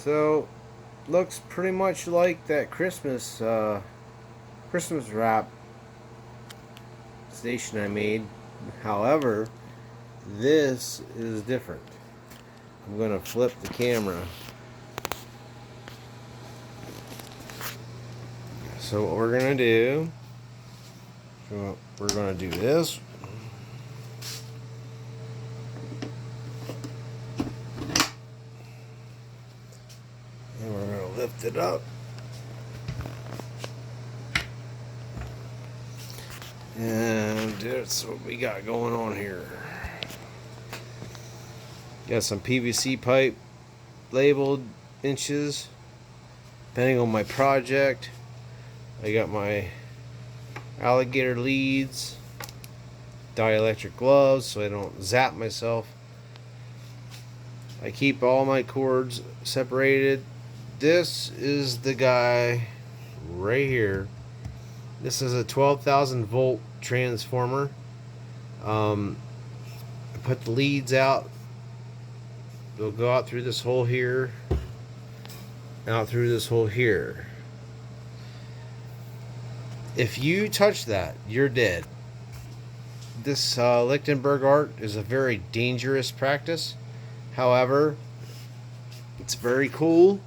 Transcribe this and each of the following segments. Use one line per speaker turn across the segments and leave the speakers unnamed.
So, looks pretty much like that Christmas wrap station I made. However, this is different. I'm gonna flip the camera. So what we're gonna do, we're gonna do this. And we're gonna lift it up. And that's what we got going on here. Got some PVC pipe labeled inches, depending on my project. I got my alligator leads, dielectric gloves so I don't zap myself. I keep all my cords separated. This is the guy right here. This is a 12,000 volt transformer. I put the leads out. They'll go out through this hole here, out through this hole here. If you touch that, you're dead. This Lichtenberg art is a very dangerous practice. However, it's very cool,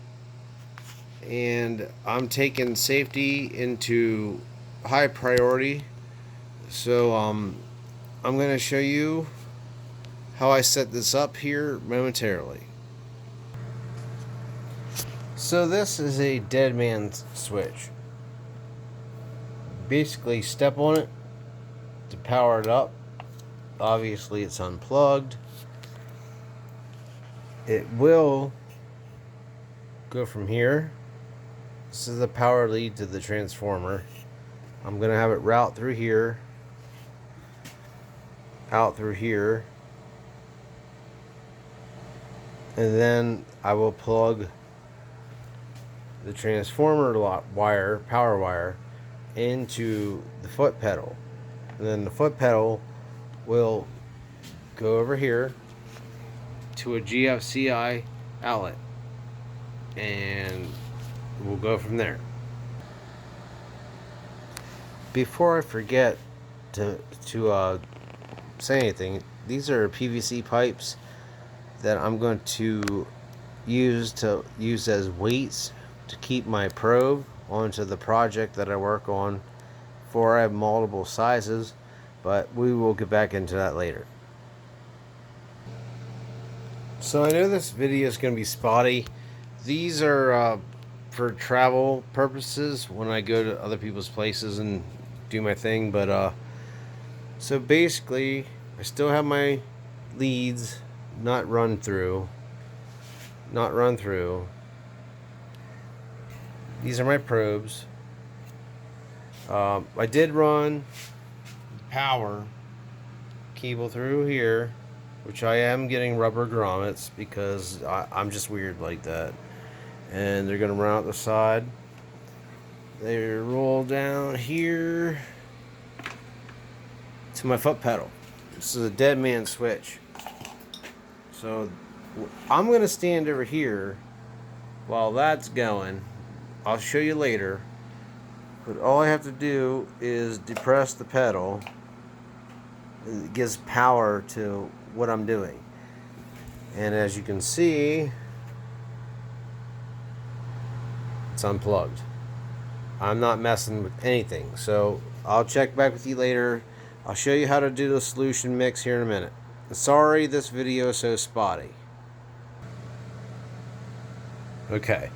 and I'm taking safety into high priority. So I'm going to show you how I set this up here momentarily. So this is a dead man's switch. Basically step on it to power it up. Obviously it's unplugged. It will go from here. This is the power lead to the transformer. I'm gonna have it route through here, out through here, and then I will plug the transformer wire, power wire, into the foot pedal, and then the foot pedal will go over here to a GFCI outlet, and we'll go from there. Before I forget to say anything, these are PVC pipes that I'm going to use as weights to keep my probe onto the project that I work on. For I have multiple sizes, but we will get back into that later. So I know this video is going to be spotty. These are for travel purposes when I go to other people's places and do my thing. But so basically, I still have my leads not run through. These are my probes. I did run power cable through here, which I am getting rubber grommets because I'm just weird like that. And they're gonna run out the side. They roll down here to my foot pedal. This is a dead man switch. So I'm gonna stand over here while that's going. I'll show you later. But all I have to do is depress the pedal. It gives power to what I'm doing. And as you can see, it's unplugged. I'm not messing with anything. So I'll check back with you later. I'll show you how to do the solution mix here in a minute. Sorry this video is so spotty. Okay.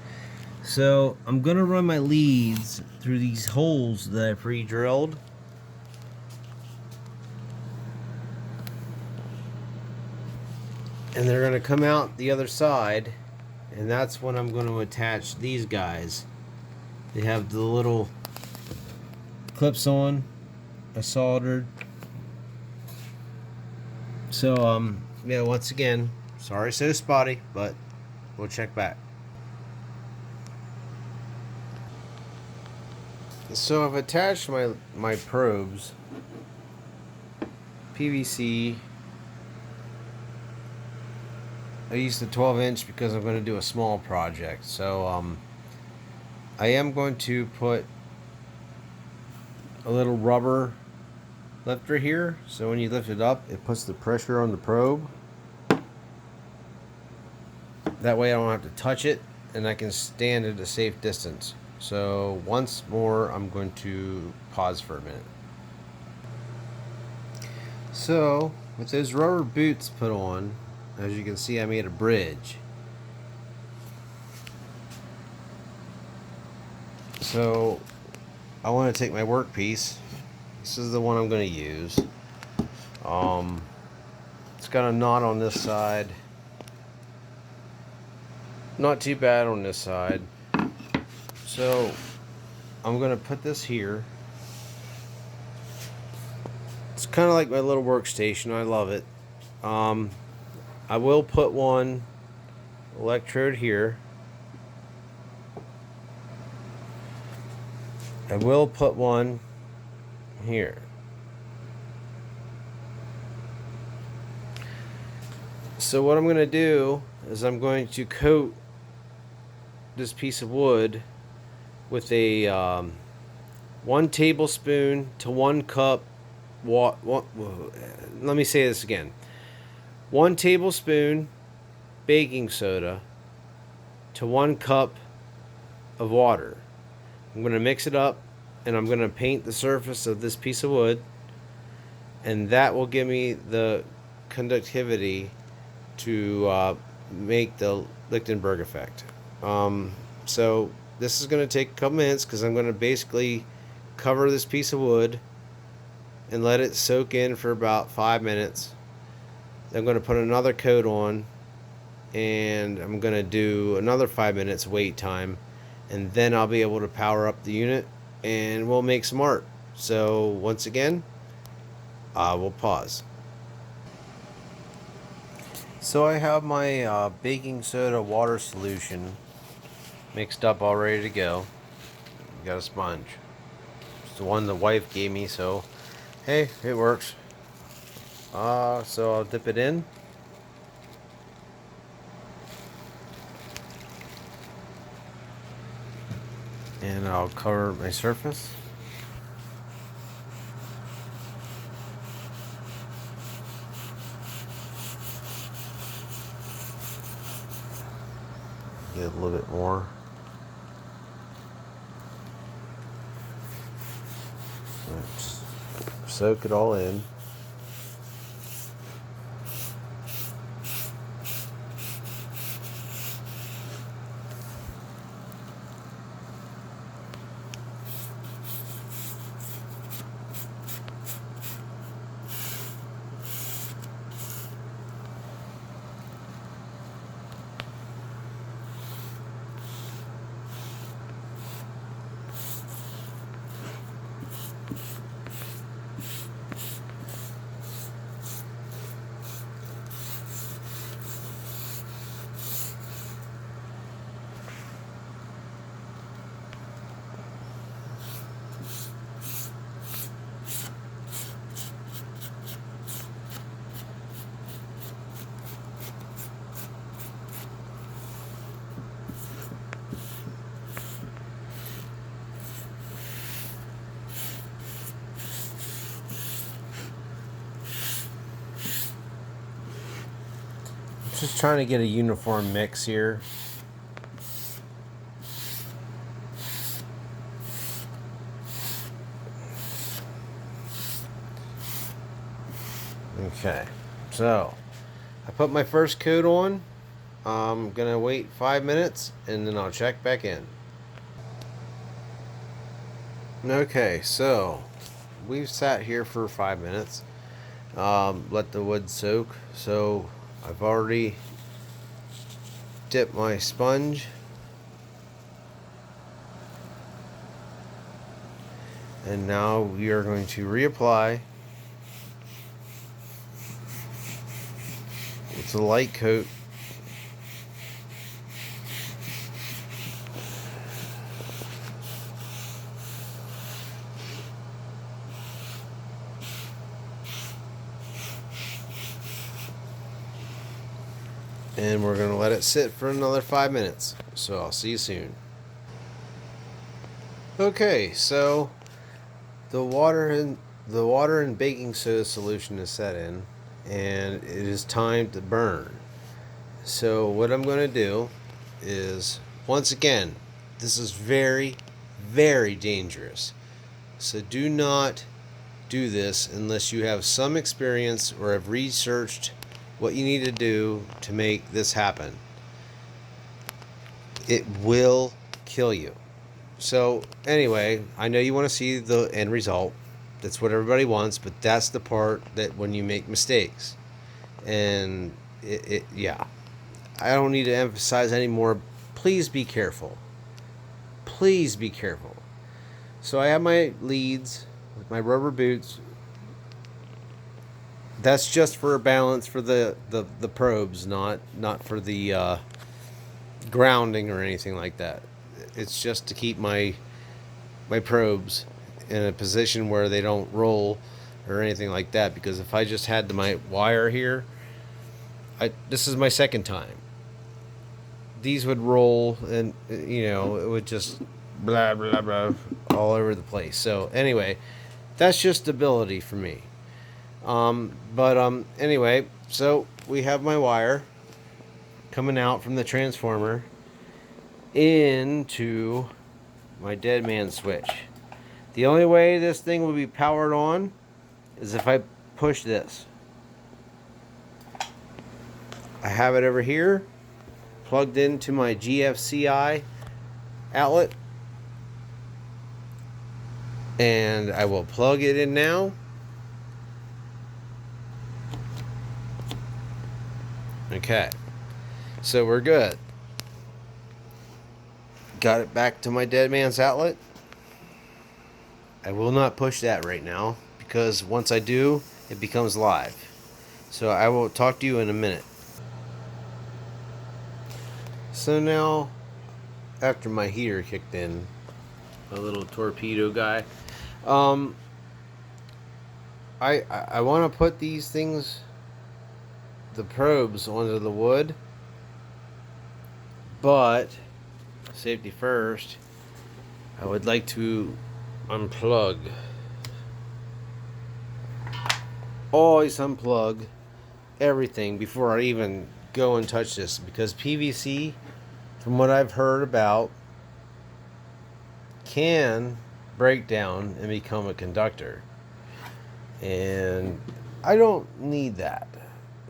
So I'm gonna run my leads through these holes that I pre-drilled. And they're gonna come out the other side, and that's when I'm gonna attach these guys. They have the little clips on, I soldered. So yeah, once again, sorry so spotty, but we'll check back. So I've attached my probes, PVC I used the 12-inch because I'm going to do a small project. So I am going to put a little rubber lifter here, so when you lift it up, it puts the pressure on the probe. That way I don't have to touch it, and I can stand at a safe distance. So once more, I'm going to pause for a minute. So with those rubber boots put on, as you can see, I made a bridge. So I want to take my workpiece. This is the one I'm going to use. It's got a knot on this side. Not too bad on this side. So I'm going to put this here. It's kind of like my little workstation. I love it. I will put one electrode here. I will put one here. So what I'm going to do is I'm going to coat this piece of wood with a 1 tablespoon to 1 cup let me say this again. 1 tablespoon baking soda to 1 cup of water. I'm going to mix it up, and I'm going to paint the surface of this piece of wood, and that will give me the conductivity to make the Lichtenberg effect. So this is going to take a couple minutes because I'm going to basically cover this piece of wood and let it soak in for about 5 minutes. I'm going to put another coat on, and I'm going to do another 5 minutes wait time, and then I'll be able to power up the unit and we'll make some art. So once again, I will pause. So I have my baking soda water solution mixed up, all ready to go. Got a sponge. It's the one the wife gave me, so hey, it works. So I'll dip it in. And I'll cover my surface. Get a little bit more. Let's soak it all in. Just trying to get a uniform mix here. Okay, so I put my first coat on. I'm gonna wait 5 minutes and then I'll check back in. Okay, so we've sat here for 5 minutes. Let the wood soak. So I've already dipped my sponge, and now we are going to reapply with a light coat. and we're going to let it sit for another 5 minutes. So I'll see you soon. Okay, so the water and baking soda solution is set in, and it is time to burn. So what I'm going to do is, once again, this is very, very dangerous. So do not do this unless you have some experience or have researched what you need to do to make this happen. It will kill you. So anyway, I know you want to see the end result. That's what everybody wants, but that's the part that when you make mistakes. And yeah. I don't need to emphasize anymore. Please be careful. Please be careful. So I have my leads with my rubber boots. That's just for a balance for the probes, not for the grounding or anything like that. It's just to keep my probes in a position where they don't roll or anything like that. Because if I just had my wire here, this is my second time. These would roll, and it would just blah blah blah all over the place. So anyway, that's just stability for me. But anyway, so we have my wire coming out from the transformer into my dead man switch. The only way this thing will be powered on is if I push this. I have it over here plugged into my GFCI outlet, and I will plug it in now. Okay, so we're good. Got it back to my dead man's outlet. I will not push that right now because once I do, it becomes live. So I will talk to you in a minute. So now, after my heater kicked in, a little torpedo guy, I want to put these things, the probes, onto the wood, but safety first, I would like to unplug. Always unplug everything before I even go and touch this, because PVC, from what I've heard about, can break down and become a conductor, and I don't need that.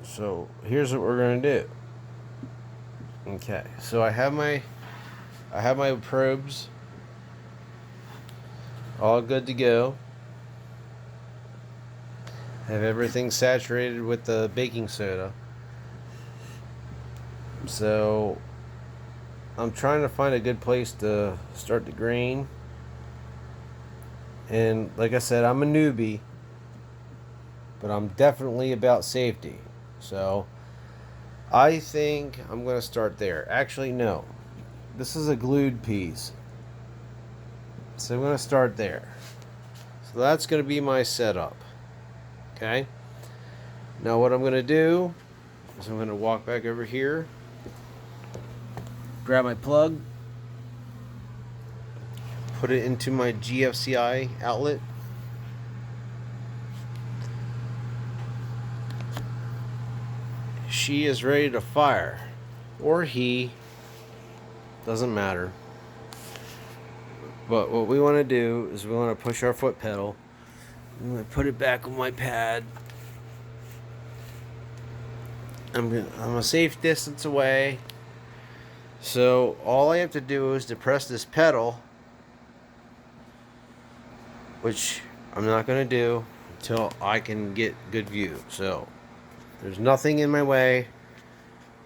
So here's what we're going to do. Okay, so I have my probes all good to go. I have everything saturated with the baking soda. So I'm trying to find a good place to start the grain. And like I said, I'm a newbie, but I'm definitely about safety. So I think I'm going to start there. Actually, no. This is a glued piece. So I'm going to start there. So that's going to be my setup. Okay? Now what I'm going to do is I'm going to walk back over here, grab my plug, put it into my GFCI outlet. She is ready to fire, or he, doesn't matter. But what we want to do is we want to push our foot pedal. I'm going to put it back on my pad. I'm a safe distance away. So all I have to do is depress this pedal, which I'm not going to do until I can get good view. So there's nothing in my way.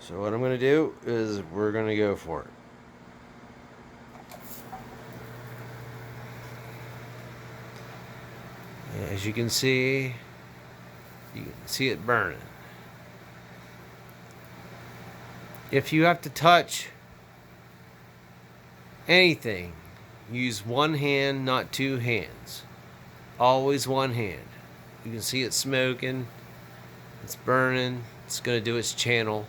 So what I'm going to do is we're going to go for it. As you can see it burning. If you have to touch anything, use one hand, not two hands. Always one hand. You can see it smoking. It's burning. It's going to do its channel.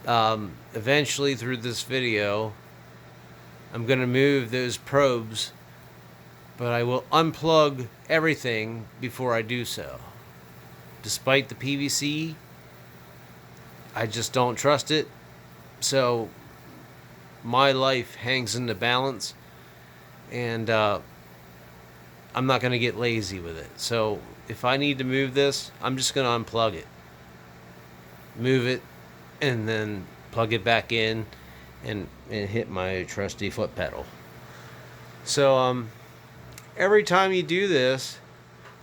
Eventually through this video, I'm going to move those probes, but I will unplug everything before I do so. Despite the PVC, I just don't trust it. So my life hangs in the balance, and I'm not going to get lazy with it. So if I need to move this, I'm just going to unplug it, move it, and then plug it back in and hit my trusty foot pedal. So every time you do this,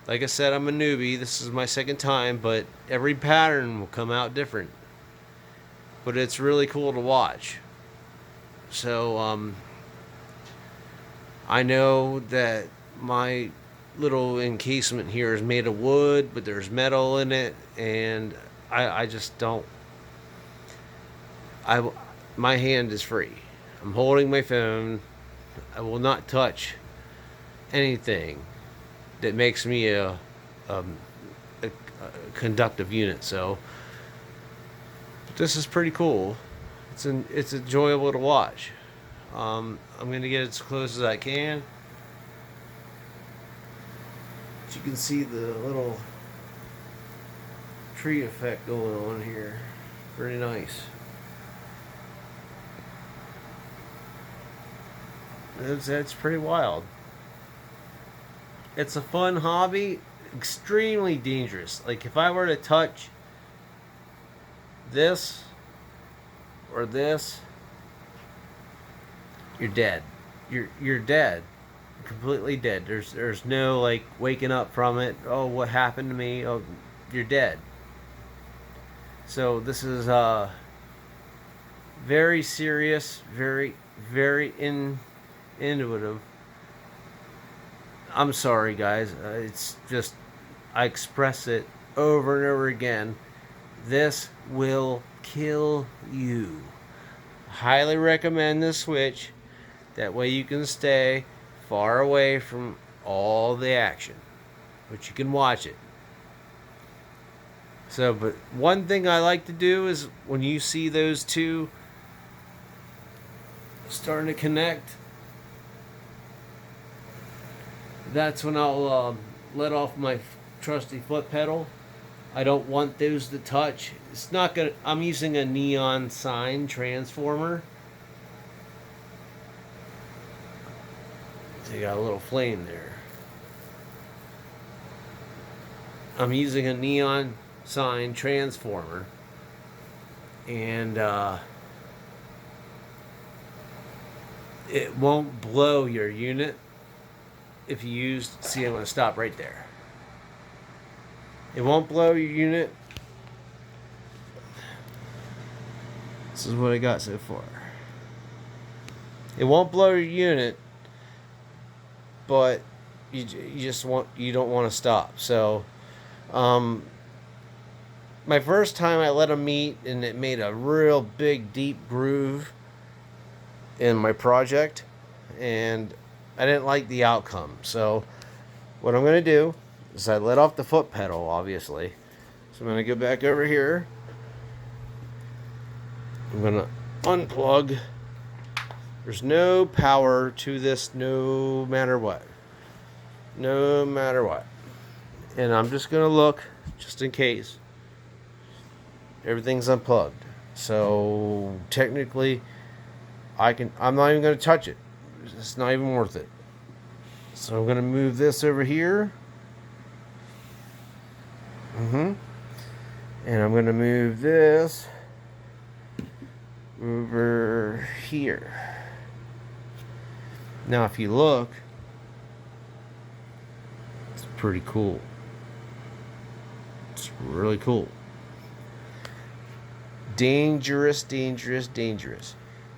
like I said, I'm a newbie. This is my second time, but every pattern will come out different. But it's really cool to watch. So I know that my little encasement here is made of wood, but there's metal in it, and I just don't. My hand is free. I'm holding my phone. I will not touch anything that makes me a conductive unit. So this is pretty cool. It's enjoyable to watch. I'm going to get as close as I can. But you can see the little tree effect going on here. Pretty nice. That's pretty wild. It's a fun hobby, extremely dangerous. Like if I were to touch this or this, you're dead. You're dead. Completely dead. There's no like waking up from it. Oh, what happened to me? Oh, you're dead. So this is very serious, very intuitive. I'm sorry, guys. It's just I express it over and over again. This will kill you. Highly recommend this switch. That way you can stay far away from all the action, but you can watch it. So, but one thing I like to do is when you see those two starting to connect, that's when I'll let off my trusty foot pedal. I don't want those to touch. It's not gonna. I'm using a neon sign transformer. So you got a little flame there. I'm using a neon sign transformer, and it won't blow your unit if you use. See, I'm going to stop right there. It won't blow your unit. This is what I got so far. It won't blow your unit, but you don't want to stop. So my first time I let them meet, and it made a real big deep groove in my project, and I didn't like the outcome. So what I'm going to do is I let off the foot pedal, obviously. So I'm going to go back over here. I'm going to unplug. There's no power to this no matter what. No matter what. And I'm just going to look just in case. Everything's unplugged. So technically I'm not even going to touch it. It's not even worth it. So I'm going to move this over here. And I'm going to move this over here. Now if you look, it's pretty cool. It's really cool. Dangerous.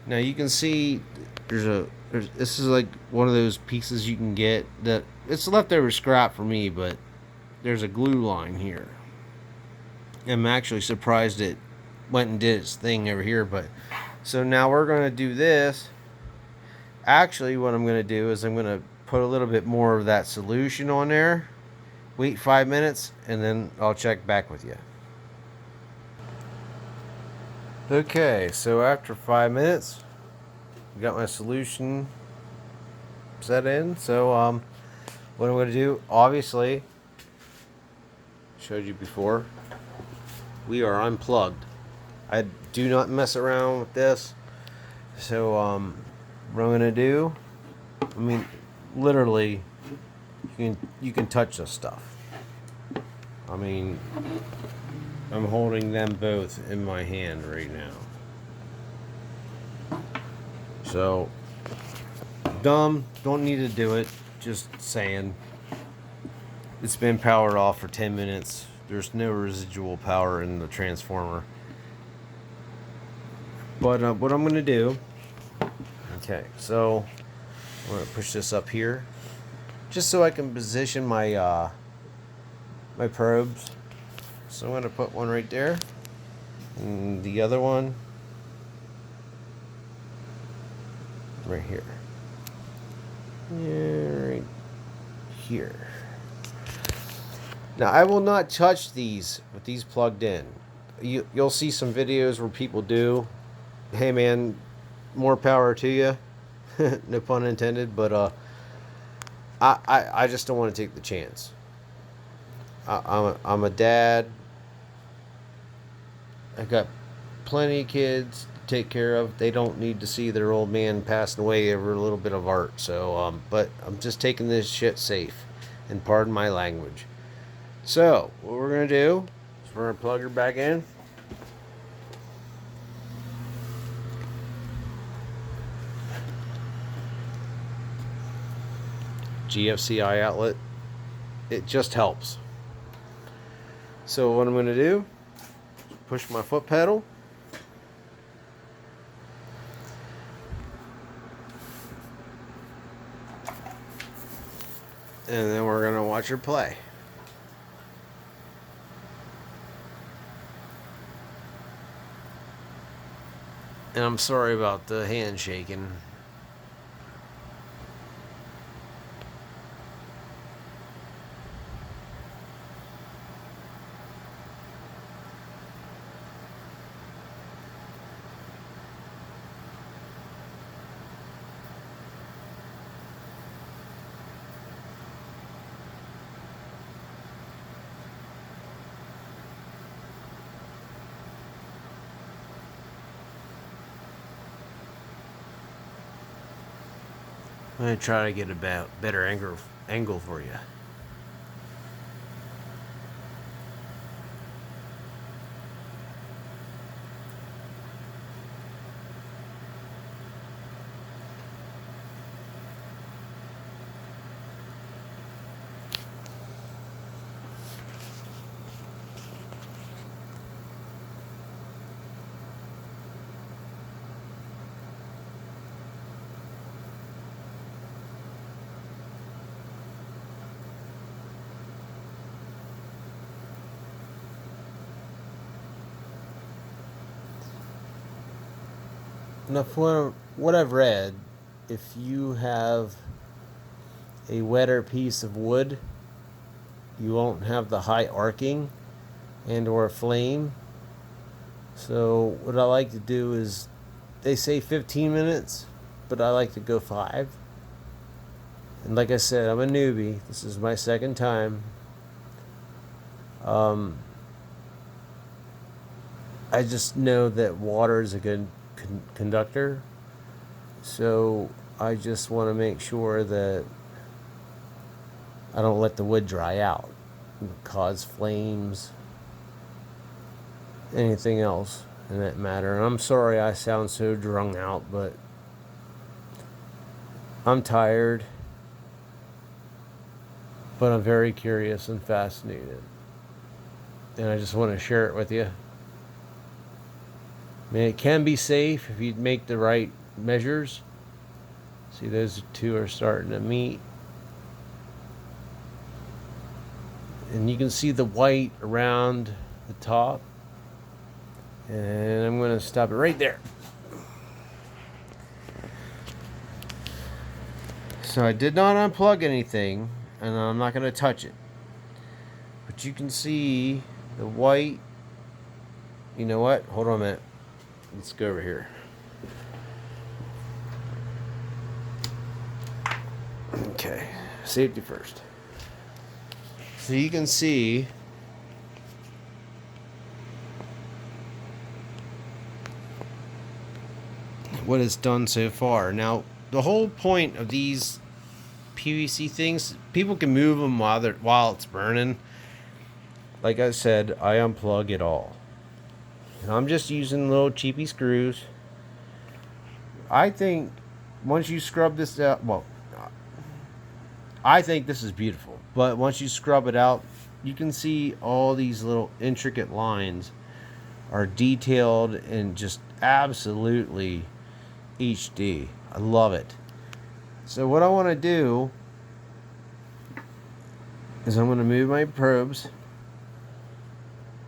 Now you can see this is like one of those pieces you can get that it's leftover scrap for me, but there's a glue line here. I'm actually surprised it went and did its thing over here, but so now we're going to do this. Actually, what I'm going to do is I'm going to put a little bit more of that solution on there, wait 5 minutes, and then I'll check back with you. Okay, so after 5 minutes, I got my solution set in. So what I'm going to do, obviously, showed you before, we are unplugged. I do not mess around with this. So what I'm going to do, I mean, literally, you can touch this stuff. I mean, I'm holding them both in my hand right now. So, dumb, don't need to do it. Just saying. It's been powered off for 10 minutes. There's no residual power in the transformer. But what I'm going to do... Okay, so I'm going to push this up here. Just so I can position my my probes. So I'm going to put one right there. And the other one right here. Yeah, right here. Now I will not touch these with these plugged in. You'll see some videos where people do. Hey man, more power to you. No pun intended, but I just don't want to take the chance. I'm a dad. I got plenty of kids to take care of. They don't need to see their old man passing away over a little bit of art. So, but I'm just taking this shit safe, and pardon my language. So, what we're gonna do is we're gonna plug her back in. GFCI outlet. It just helps. So what I'm gonna do, push my foot pedal. And then we're gonna watch her play. And I'm sorry about the hand shaking. I'm gonna try to get a better angle for you. Now, for what I've read, if you have a wetter piece of wood, you won't have the high arcing and or flame. So what I like to do is, they say 15 minutes, but I like to go 5. And like I said, I'm a newbie. This is my second time. I just know that water is a good conductor, so I just want to make sure that I don't let the wood dry out and cause flames, anything else in that matter. And I'm sorry I sound so drunk out, but I'm tired, but I'm very curious and fascinated, and I just want to share it with you. I mean, it can be safe if you make the right measures. See, those two are starting to meet. And you can see the white around the top. And I'm going to stop it right there. So I did not unplug anything, and I'm not going to touch it. But you can see the white. You know what? Hold on a minute. let's go over here. Okay, safety first. So you can see what it's done so far. Now, the whole point of these PVC things, people can move them while it's burning. Like I said, I unplug it all. And I'm just using little cheapy screws. I think once you scrub this out, well, I think this is beautiful. But once you scrub it out, you can see all these little intricate lines are detailed and just absolutely HD. I love it. So what I want to do is I'm going to move my probes.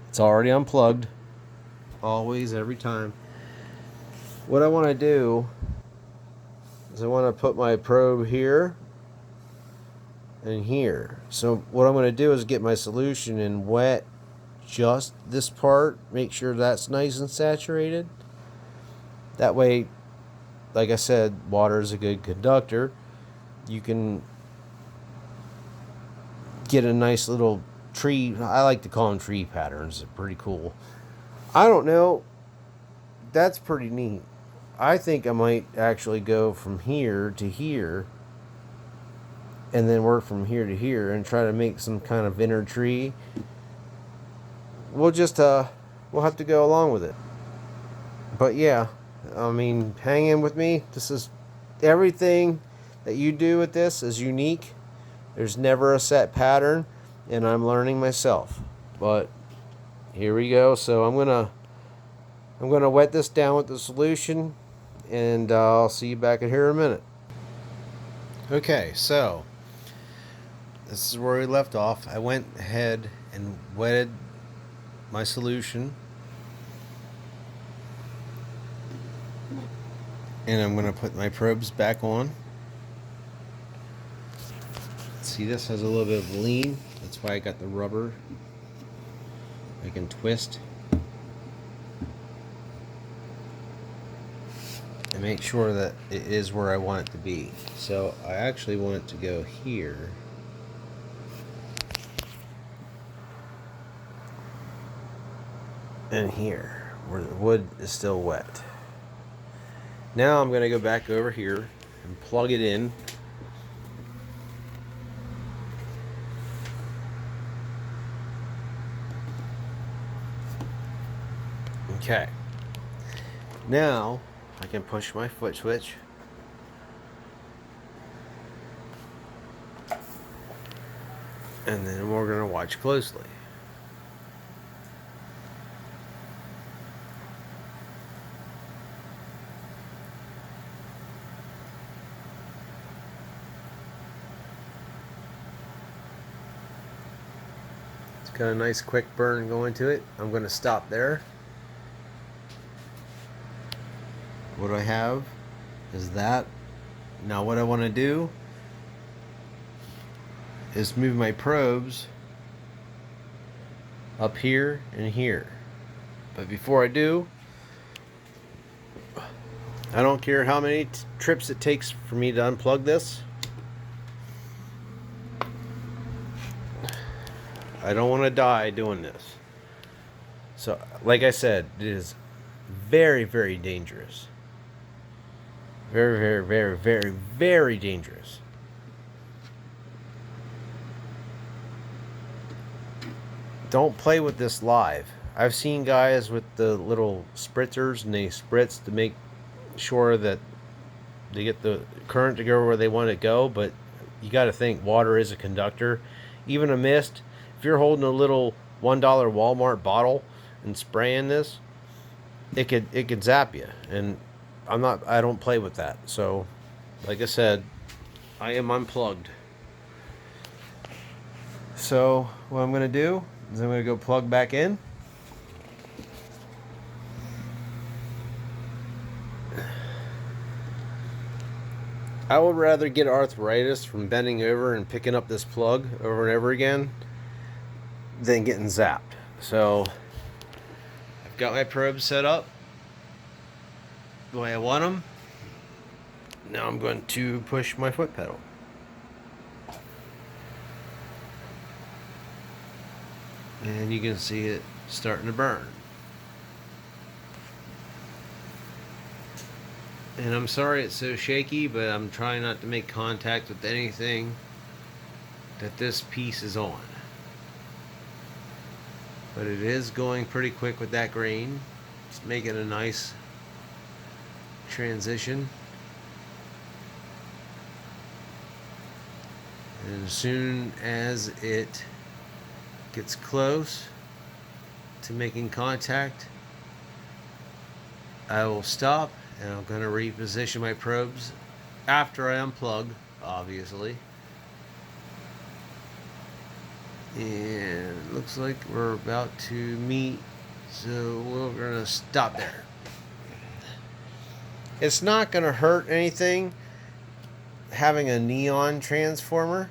It's already unplugged. Always, every time. What I want to do is I want to put my probe here and here. So what I'm going to do is get my solution and wet just this part. Make sure that's nice and saturated. That way, like I said, water is a good conductor. You can get a nice little tree. I like to call them tree patterns. They're pretty cool. I don't know. That's pretty neat. I think I might actually go from here to here and then work from here to here and try to make some kind of inner tree. We'll just we'll have to go along with it. But yeah, I mean, hang in with me. This is everything that you do with this is unique. There's never a set pattern, and I'm learning myself. But here we go. So I'm gonna wet this down with the solution, and I'll see you back in here in a minute. Okay, so this is where we left off. I went ahead and wetted my solution, and I'm gonna put my probes back on. See, this has a little bit of lean. That's why I got the rubber. I can twist and make sure that it is where I want it to be. So I actually want it to go here. And here, where the wood is still wet. Now I'm going to go back over here and plug it in. Okay. Now I can push my foot switch. And then we're going to watch closely. It's got a nice quick burn going to it. I'm going to stop there. What I have is that. Now what I want to do is move my probes up here and here. But before I do, I don't care how many trips it takes for me to unplug this. I don't want to die doing this. So, like I said, it is very, very dangerous. Very, very, very, very, very dangerous. Don't play with this live. I've seen guys with the little spritzers and they spritz to make sure that they get the current to go where they want it to go, but you got to think water is a conductor. Even a mist, if you're holding a little $1 Walmart bottle and spraying this, it could zap you. And I don't play with that. So, like I said, I am unplugged. So, what I'm going to do is I'm going to go plug back in. I would rather get arthritis from bending over and picking up this plug over and over again than getting zapped. So, I've got my probe set up. the way I want them. Now I'm going to push my foot pedal. And you can see it starting to burn. And I'm sorry it's so shaky, but I'm trying not to make contact with anything that this piece is on. But it is going pretty quick with that grain. It's making a nice transition. And as soon as it gets close to making contact, I will stop, and I'm going to reposition my probes after I unplug, obviously. And it looks like we're about to meet, so we're going to stop there. It's not going to hurt anything having a neon transformer.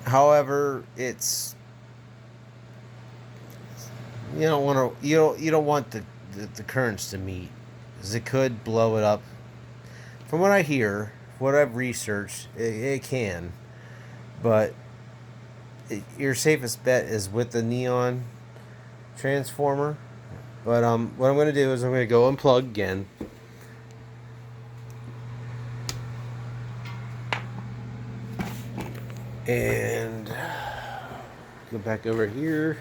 However, it's, you don't want the currents to meet, because it could blow it up. From what I hear, what I've researched, it can, but your safest bet is with the neon transformer. But what I'm going to do is I'm going to go unplug again. And go back over here.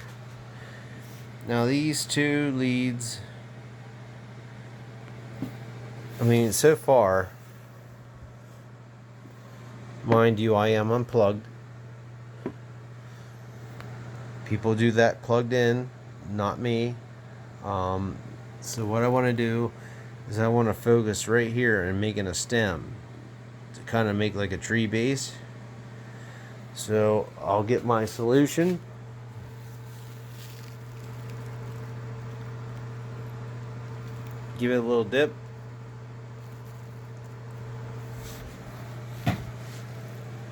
Now these two leads, I mean, so far, mind you, I am unplugged. People do that plugged in, not me. So what I want to do is I want to focus right here and making a stem to kind of make like a tree base. So I'll get my solution. Give it a little dip.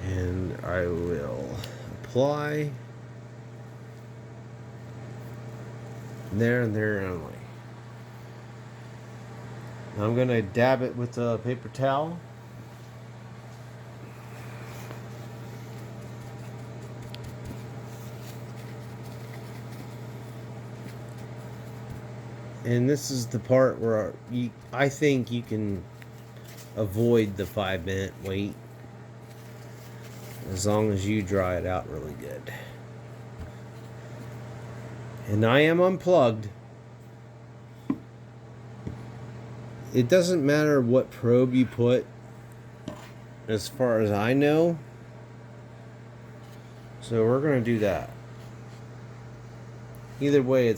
And I will apply. There and there only. I'm going to dab it with a paper towel. And this is the part where I think you can avoid the 5-minute wait, as long as you dry it out really good. And I am unplugged. It doesn't matter what probe you put, as far as I know. So we're going to do that. Either way, it's